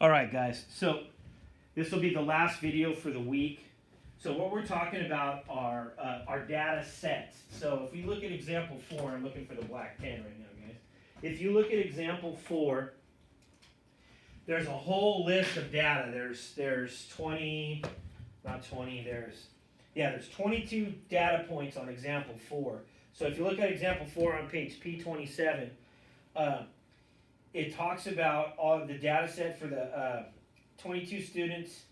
All right, guys. So this will be the last video for the week. So what we're talking about are our data sets. So if we look at example 4, I'm looking for the black pen right now, guys. If you look at example 4, there's a whole list of data. There's 20, not 20. There's 22 data points on example 4. So if you look at example 4 on page P27, it talks about all of the data set for the 22 students,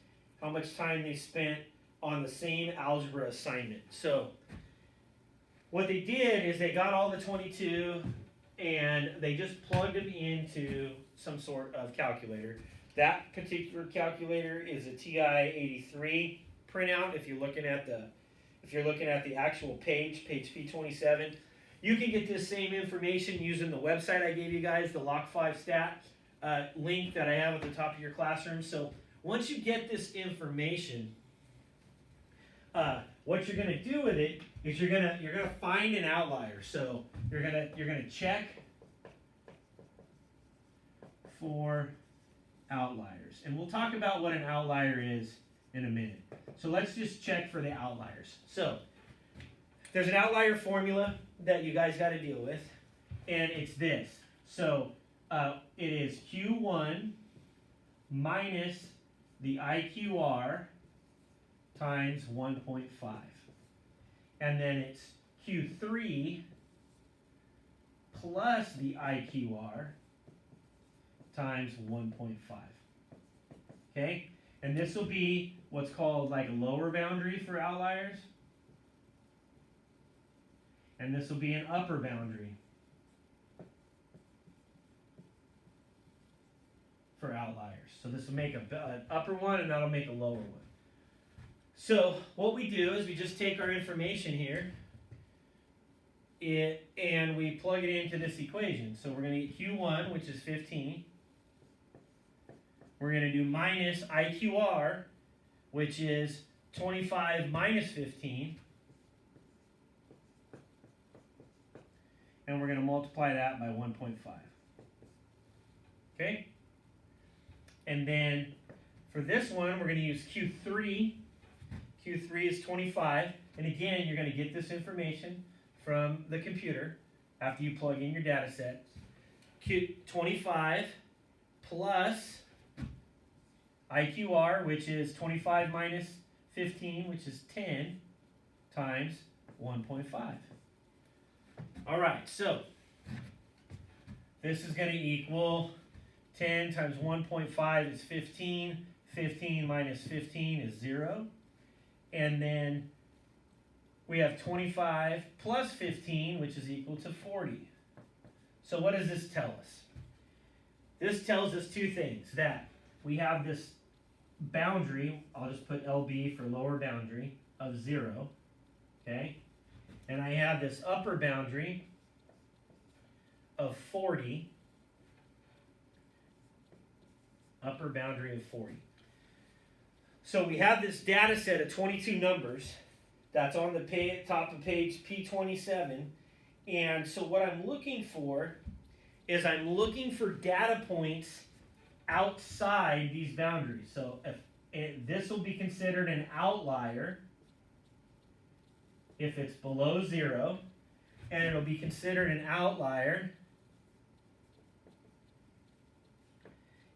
how much time they spent on the same algebra assignment. So what they did is they got all the 22 and they just plugged them into some sort of calculator. That particular calculator is a TI-83 printout. If you're looking at the actual page P27, you can get this same information using the website I gave you guys, the Lock5Stat link that I have at the top of your classroom. So once you get this information, what you're going to do with it is you're going to find an outlier. So you're going to check for outliers, and we'll talk about what an outlier is in a minute. So let's just check for the outliers. So there's an outlier formula that you guys got to deal with, and it's this. So it is Q1 minus the IQR times 1.5. And then it's Q3 plus the IQR times 1.5. Okay? And this will be what's called like a lower boundary for outliers. And this will be an upper boundary for outliers. So this will make an upper one, and that'll make a lower one. So what we do is we just take our information here and we plug it into this equation. So we're going to get Q1, which is 15. We're going to do minus IQR, which is 25 minus 15. And we're going to multiply that by 1.5. Okay? And then for this one, we're going to use Q3. Q3 is 25. And again, you're going to get this information from the computer after you plug in your data set. Q25 plus IQR, which is 25 minus 15, which is 10, times 1.5. All right, so this is going to equal 10 times 1.5 is 15. 15 minus 15 is 0. And then we have 25 plus 15, which is equal to 40. So what does this tell us? This tells us two things. That we have this boundary, I'll just put LB for lower boundary, of 0. Okay? And I have this upper boundary of 40. Upper boundary of 40. So we have this data set of 22 numbers that's on the top of page P27. And so what I'm looking for is I'm looking for data points outside these boundaries. So this will be considered an outlier if it's below 0, and it'll be considered an outlier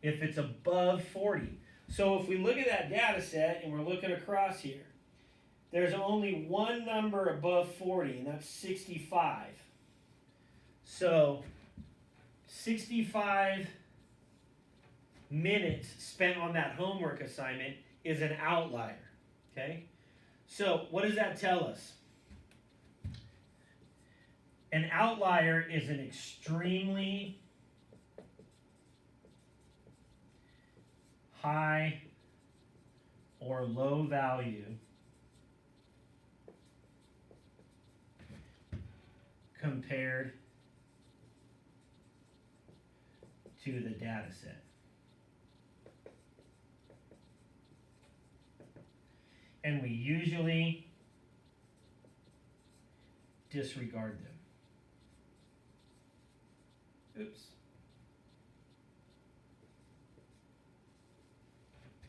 if it's above 40. So if we look at that data set and we're looking across here, there's only one number above 40, and that's 65. So 65 minutes spent on that homework assignment is an outlier. Okay? So what does that tell us? An outlier is an extremely high or low value compared to the data set. And we usually disregard them. Oops.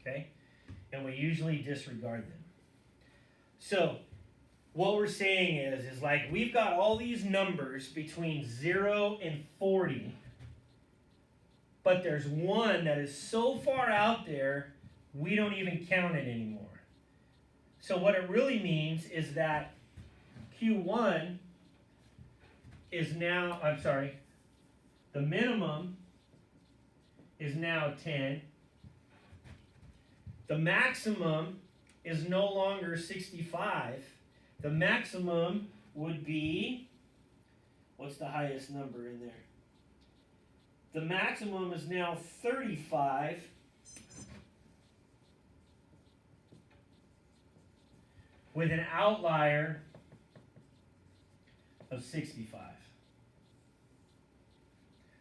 okay? And we usually disregard them. So what we're saying is like we've got all these numbers between 0 and 40, but there's one that is so far out there we don't even count it anymore. So what it really means is that Q1 is now, the minimum is now 10. The maximum is no longer 65. The maximum would be, what's the highest number in there? The maximum is now 35. With an outlier of 65.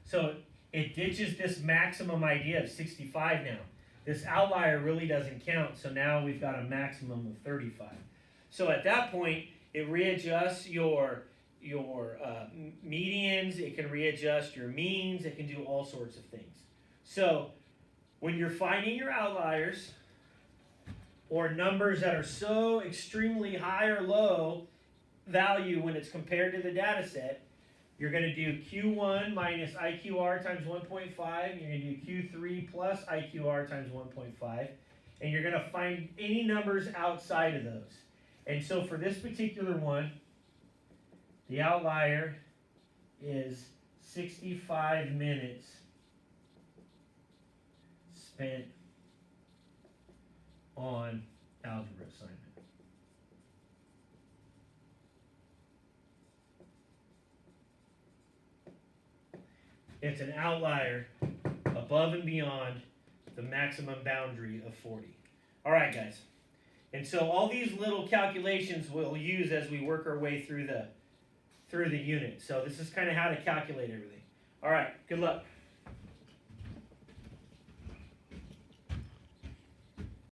So it ditches this maximum idea of 65 now. This outlier really doesn't count, so now we've got a maximum of 35. So at that point, it readjusts your medians, it can readjust your means, it can do all sorts of things. So when you're finding your outliers, or numbers that are so extremely high or low value when it's compared to the data set, you're going to do Q1 minus IQR times 1.5, you're going to do Q3 plus IQR times 1.5, and you're going to find any numbers outside of those. And so for this particular one, the outlier is 65 minutes spent on algebra assignment. It's an outlier above and beyond the maximum boundary of 40. All right, guys. And so all these little calculations we'll use as we work our way through the unit. So this is kind of how to calculate everything. All right, good luck.